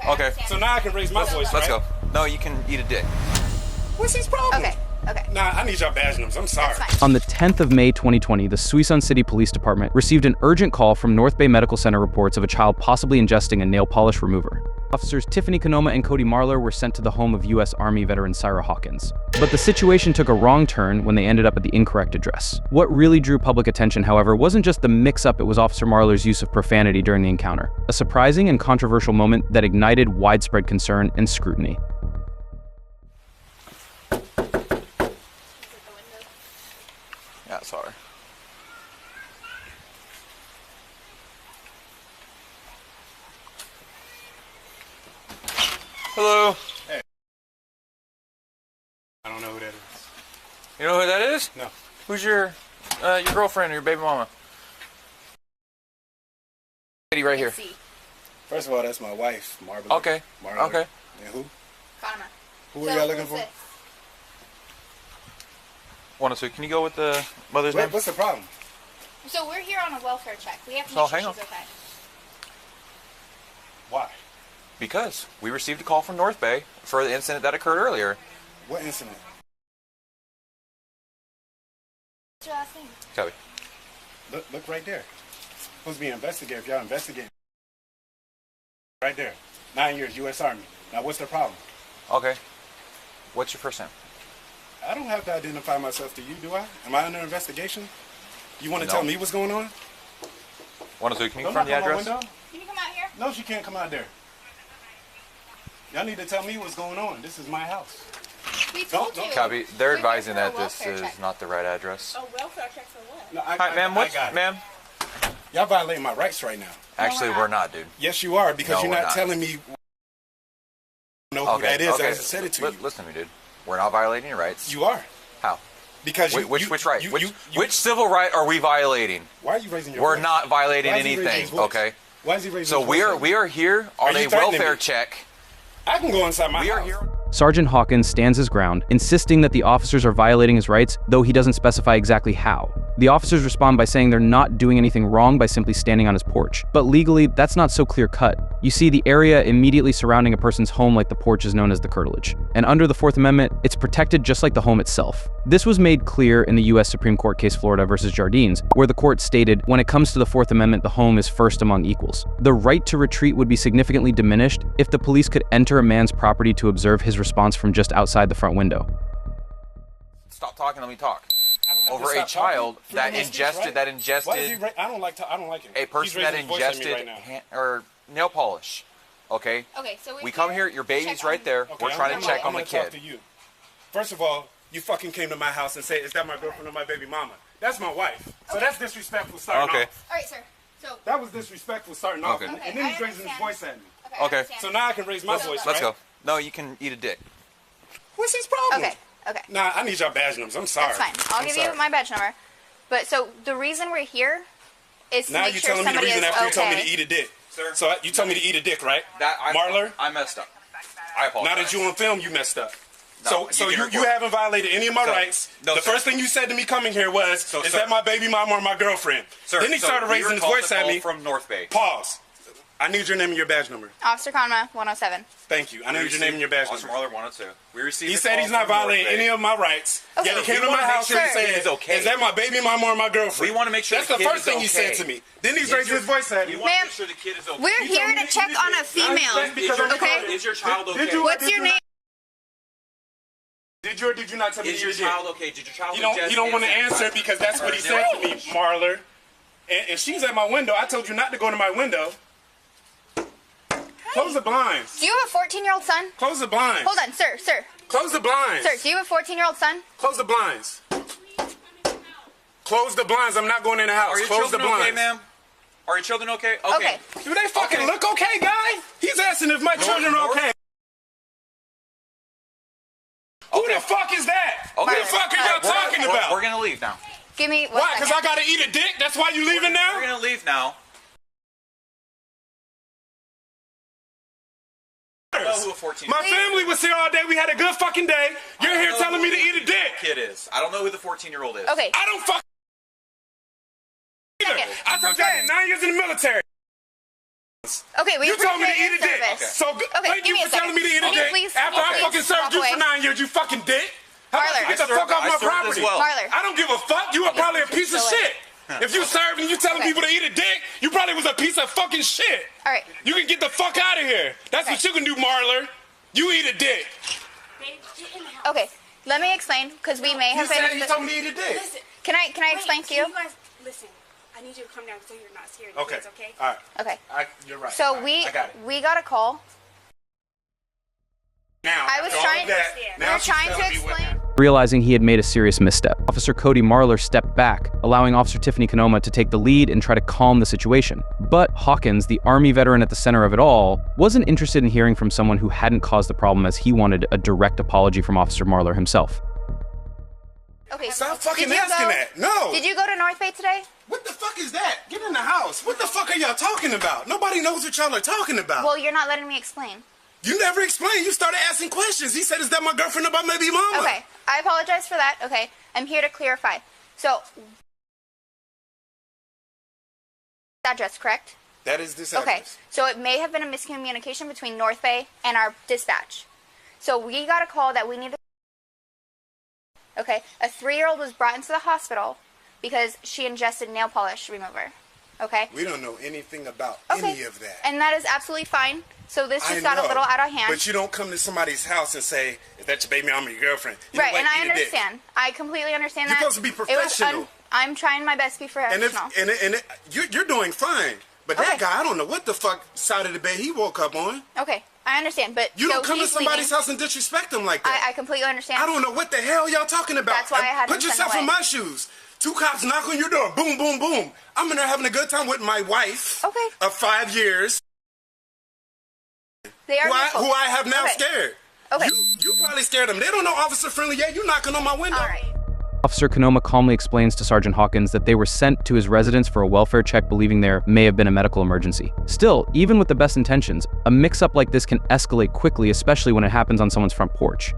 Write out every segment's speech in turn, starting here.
Okay. So now I can raise my voice, Let's right? go. No, you can eat a dick. What's his problem? Okay. Nah, I need y'all badge numbers. I'm sorry. That's fine. On the 10th of May 2020, the Suisun City Police Department received an urgent call from North Bay Medical Center reports of a child possibly ingesting a nail polish remover. Officers Tiffany Kanoma and Cody Marler were sent to the home of U.S. Army veteran Syra Hawkins. But the situation took a wrong turn when they ended up at the incorrect address. What really drew public attention, however, wasn't just the mix-up, it was Officer Marler's use of profanity during the encounter. A surprising and controversial moment that ignited widespread concern and scrutiny. Yeah, sorry. Hello. Hey. I don't know who that is. You know who that is? No. Who's your girlfriend or your baby mama? Lady right here. First of all, that's my wife, Marble. Okay. Marla. Okay. And who? Karma. Who are y'all looking for? 102. Can you go with the mother's name? What's the problem? So we're here on a welfare check. We have to So make sure hang she's okay. Why? Because we received a call from North Bay for the incident that occurred earlier. What incident? What's your last name? Copy. Look right there. Supposed to be an investigator. If y'all investigating. Right there. 9 years, U.S. Army. Now, what's the problem? Okay. What's your first name? I don't have to identify myself to you, do I? Am I under investigation? You want to No. tell me what's going on? 102. Can you Don't confirm the knock on my address? window. Can you come out here? No, she can't come out there. Y'all need to tell me what's going on. This is my house. We told you. Copy. They're We're here advising for a that this welfare is check. not the right address. A welfare check for what? No, Hi, ma'am. What? got it. Ma'am? Y'all violating my rights right now. Actually, we're we're not, dude. Yes, you are, because No, you're we're not not. telling me know who that is. I just said it to you. Listen to me, dude. We're not violating your rights. You are. How? Because Which right? you- Which civil right are we violating? Why are you raising your We're voice? not violating Why is he raising anything, his voice? okay? Why is he raising So his voice? we are here on Are a you threatening welfare me? check. I can go inside my We are house. here. Sergeant Hawkins stands his ground, insisting that the officers are violating his rights, though he doesn't specify exactly how. The officers respond by saying they're not doing anything wrong by simply standing on his porch. But legally, that's not so clear-cut. You see, the area immediately surrounding a person's home like the porch is known as the curtilage. And under the Fourth Amendment, it's protected just like the home itself. This was made clear in the U.S. Supreme Court case Florida versus Jardines, where the court stated, when it comes to the Fourth Amendment, the home is first among equals. The right to retreat would be significantly diminished if the police could enter a man's property to observe his response from just outside the front window. Stop talking. Let me talk. I don't have to Over a stop child talking. that Freedom of speech, ingested right? Why is he I don't like him. a He's person raising that his voice at me ingested right now. or nail polish. Okay. Okay, so We come here. Your baby's right there. Okay, We're trying to check on the I'm gonna talk kid. to you. First of all, you fucking came to my house and said, "Is that my girlfriend or my baby mama?" That's my wife. So that's disrespectful starting Okay. off. All right, sir. So. That was disrespectful starting off. Okay. And then he's raising his voice at me. I Okay. understand. So now I can raise my voice, Let's right? go. No, you can eat a dick. What's his problem? Okay. Okay. Nah, I need y'all badge numbers. I'm sorry. That's fine. I'll I'm give sorry. you my badge number. But so the reason we're here is to Now make you're sure telling me the somebody reason is after you okay. told me to eat a dick. Sir? So you told me to eat a dick, right? Marler? I messed up. I apologize. Now that you on film, you messed up. No, so you can you record. haven't violated any of my Sir, rights. no, The sir. first thing you said to me coming here was, So, is sir. that my baby mama or my girlfriend? Sir, Then he so started we raising were his called voice to at call me. from North Bay. Pause. I need your name and your badge number. Officer Conma, 107. Thank you. I need your name and your badge Officer number. Marler 102. We received. He a said call he's not from North violating Bay. any of my rights. Okay. Yet he came We to my wanna make house sure and the said, kid is okay. is that my baby mama or my girlfriend? We want to make sure That's the the kid first is thing he said okay. to me. Then he's raising his voice at me. We want to Ma'am, make sure the kid is okay. We're here to check on a female. Okay. Is your child okay? Did you- What's your name? Did you or did you not tell me Is to your eat a dick? child okay? Did your child You don't want to answer because that's what he said to me, Marler. And she's at my window. I told you not to go to my window. Close the blinds. Do you have a 14-year-old son? Close the blinds. Hold on, sir. Close the blinds. Sir, do you have a 14-year-old son? Close the blinds. Close the blinds. I'm not going in the house. Are your Close the children okay, blinds. ma'am? Are your children okay? Okay. Do they fucking Okay. look okay, guy? He's asking if my children are okay. Who the fuck is that? Okay. Who the fuck are y'all talking about? We're gonna leave now. Give me 1 Why? Because I second. gotta eat a dick? That's why you leaving We're now? gonna leave now. I don't know who a 14 My family was here all day. We had a good fucking day. You're here telling me to eat a dick. kid is. I don't know who the 14-year-old is. Okay. I don't fuck either. Second. I told you I did 9 years in the military. Okay, we You told me to eat a dick. service. So thank give you me for a second. telling me to eat a Can you dick please- after can you I please fucking served walk you away? for 9 years, you fucking dick. How about Marler. you get the I fuck off my served as property? well. Marler. I don't give a fuck. You were probably a piece of So shit. If you served and you telling Okay. people to eat a dick, you probably was a piece of fucking shit. All right. You can get the fuck out of here. That's what you can do, Marler. You eat a dick. Babe, get in the house. Okay, let me explain because we may You have said been. you told me to eat a dick. Listen. Can I explain Wait, to you? can guys listen? I need you to come down so you're not scared. Okay. Please, okay? All right. Okay. You're right. So All right. we I got it. we got a call. Now, I was after all trying- of that, we now were she's trying to telling me what explain- happened. Realizing he had made a serious misstep, Officer Cody Marler stepped back, allowing Officer Tiffany Kanoma to take the lead and try to calm the situation. But Hawkins, the Army veteran at the center of it all, wasn't interested in hearing from someone who hadn't caused the problem, as he wanted a direct apology from Officer Marler himself. Okay. Stop fucking did you asking go- that. No. Did you go to North Bay today? What the fuck is that? Get in the house. What the fuck are y'all talking about? Nobody knows what y'all are talking about. Well, you're not letting me explain. You never explained. You started asking questions. He said, is that my girlfriend or my baby mama? Okay, I apologize for that. Okay, I'm here to clarify. So, address, correct? That is this Okay, address. so it may have been a miscommunication between North Bay and our dispatch. So we got a call that we needed. Okay, a 3-year-old was brought into the hospital because she ingested nail polish remover. Okay? We don't know anything about Okay. any of that. And that is absolutely fine. So this I just got a know, little out of hand. But you don't come to somebody's house and say, is that your baby mama or your girlfriend? You Right, don't and like I eat a dick. understand. I completely understand You're that. supposed to be It was professional. I'm trying my best to be And professional. you're doing fine. But that Okay. guy, I don't know what the fuck side of the bed he woke up on. Okay, I understand, but You so don't come to he's somebody's leaving. house and disrespect them like that. I completely understand. I don't know what the hell y'all talking about. That's why I had Put him sent yourself in away. my shoes. 2 cops knock on your door. Boom, boom, boom. I'm in there having a good time with my wife Okay. of 5 years, They are mutual. who I have now Okay. scared. Okay. You probably scared them. They don't know Officer Friendly yet. You knocking on my window. All right. Officer Kanoma calmly explains to Sergeant Hawkins that they were sent to his residence for a welfare check, believing there may have been a medical emergency. Still, even with the best intentions, a mix-up like this can escalate quickly, especially when it happens on someone's front porch.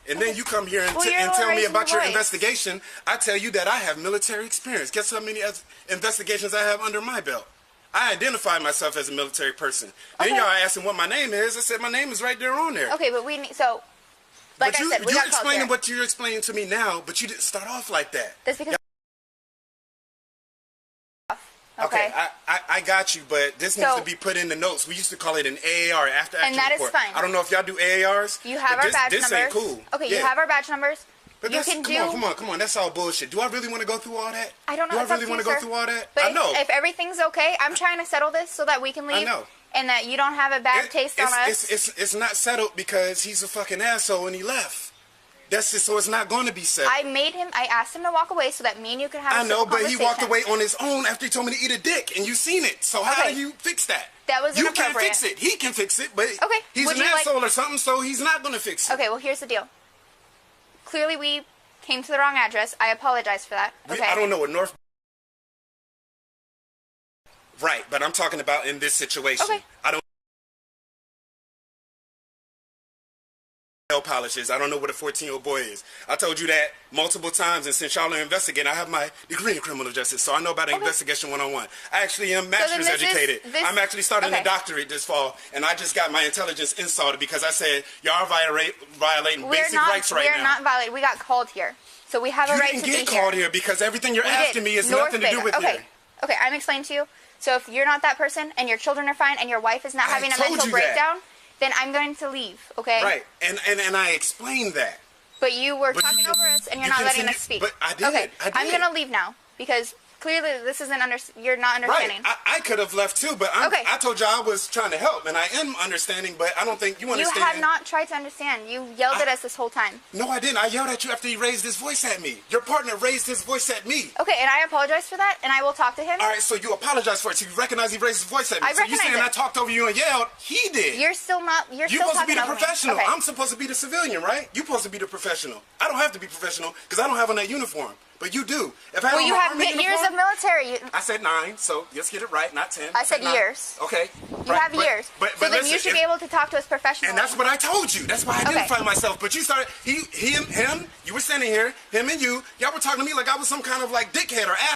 And then you come here and, Well, you're and tell me raising about your your voice. investigation. I tell you that I have military experience. Guess how many investigations I have under my belt? I identify myself as a military person. Then Okay. y'all asking what my name is. I said my name is right there on there. Okay, but we need so. Like But I said, we you're got called explaining here. what you're explaining to me now, but you didn't start off like that. That's because. Okay, I got you, but this needs So- to be put in the notes. We used to call it an AAR, after action And that is report. fine. I don't know if y'all do AARs. You have but our badge this numbers. ain't cool. Okay, Yeah. you have our badge numbers. But you that's, can come on. That's all bullshit. Do I really want to go through all that? I don't know. Do I It's up really to want you, to go sir. through all that? But I know. if everything's okay, I'm trying to settle this so that we can leave. know. And that you don't have a bad taste on us. It's not settled because he's a fucking asshole and he left. That's just, so it's not going to be settled. I asked him to walk away so that me and you could have a I know, civil but he walked conversation. away on his own after he told me to eat a dick, and you seen it. So how Okay. do you fix that? That was You can't inappropriate. fix it. He can fix it, but Okay, he's would an you like- asshole or something, so he's not going to fix it. Okay, well, here's the deal. Clearly, we came to the wrong address. I apologize for that. Okay. I don't know what North. Right, but I'm talking about in this situation. Okay. I don't. Nail polishes. I don't know what a 14-year-old boy is. I told you that multiple times, and since y'all are investigating, I have my degree in criminal justice, so I know about investigation 101. I actually am master's this is- educated. this- I'm actually starting okay. a doctorate this fall, and I just got my intelligence insulted because I said y'all are violating basic rights right we're now. not violating. We got called here, so we have a You right didn't to get be called here. here because everything you're We asking did. me has North nothing to do Bay- with okay. you. Okay, I'm explaining to you. So if you're not that person and your children are fine and your wife is not I having a told mental you that. breakdown, then I'm going to leave. Okay. Right, and I explained that. But you were But talking you- over us and you're you not letting continue- us speak. but I did, Okay. I I'm did. gonna leave now because clearly this isn't you're not Right, understanding. I could have left too, but Okay. I told you I was trying to help, and I am understanding, but I don't think you You understand. have not tried to understand. You yelled at us this whole time. No, I didn't. I yelled at you after he raised his voice at me. Your partner raised his voice at me. Okay, and I apologize for that, and I will talk to him. All right, so you apologize for it. So you recognize he raised his voice at me. I so you recognize saying it. I talked over you and yelled? He did. You're still not. You're You're still supposed to be talking the over me. professional. Okay. I'm supposed to be the civilian, right? You're supposed to be the professional. I don't have to be professional because I don't have on that uniform. But you do. If I had Well, on you my have Army years uniform, of military. I said 9, so let's get it right, not 10. I said 9. years. Okay. You have years. But so then listen, you should if- be able to talk to us professionally. And that's what I told you. That's why I Okay. identified myself. But you started, him, you were standing here, him and you, y'all were talking to me like I was some kind of like dickhead or ass.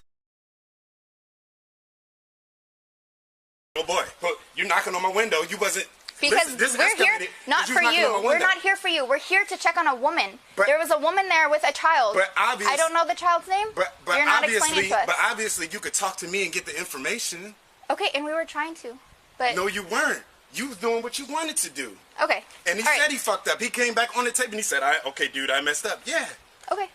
Oh boy, but you're knocking on my window. You wasn't. Because this we're here escalated. not You for knocking on you. my We're window. not here for you. We're here to check on a woman. But- there was a woman there with a child. But I don't know the child's name. But You're not explaining to us. But obviously, you could talk to me and get the information. Okay, and we were trying to, but No, you weren't. You was doing what you wanted to do. okay. And he All right. said he fucked up. He came back on the tape and he said, okay, dude, I messed up. Yeah. Okay.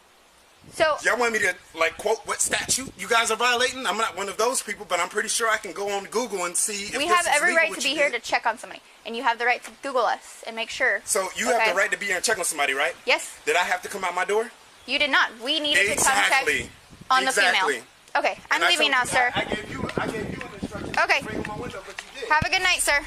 So Y'all want me to, like, quote what statute you guys are violating? I'm not one of those people, but I'm pretty sure I can go on Google and see if we this have is every legal right what to be you here did. to check on somebody, and you have the right to Google us and make sure. So you have Okay? the right to be here and check on somebody, right? Yes. Did I have to come out my door? You did not. We needed Exactly. to come check on the Exactly. female. Okay, I'm And I leaving told now, you- sir. I gave you an instruction Okay. to bring on my window, but you did. Have a good night, sir.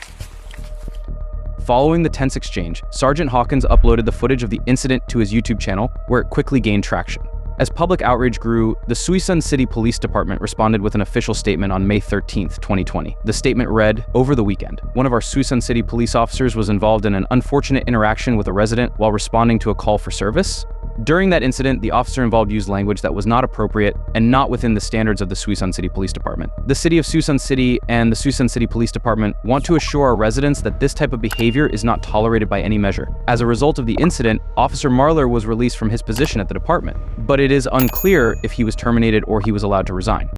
Following the tense exchange, Sergeant Hawkins uploaded the footage of the incident to his YouTube channel, where it quickly gained traction. As public outrage grew, the Suisun City Police Department responded with an official statement on May 13th, 2020. The statement read, "Over the weekend, one of our Suisun City police officers was involved in an unfortunate interaction with a resident while responding to a call for service. During that incident, the officer involved used language that was not appropriate and not within the standards of the Suisun City Police Department. The City of Suisun City and the Suisun City Police Department want to assure our residents that this type of behavior is not tolerated by any measure. As a result of the incident, Officer Marler was released from his position at the department, but it is unclear if he was terminated or he was allowed to resign."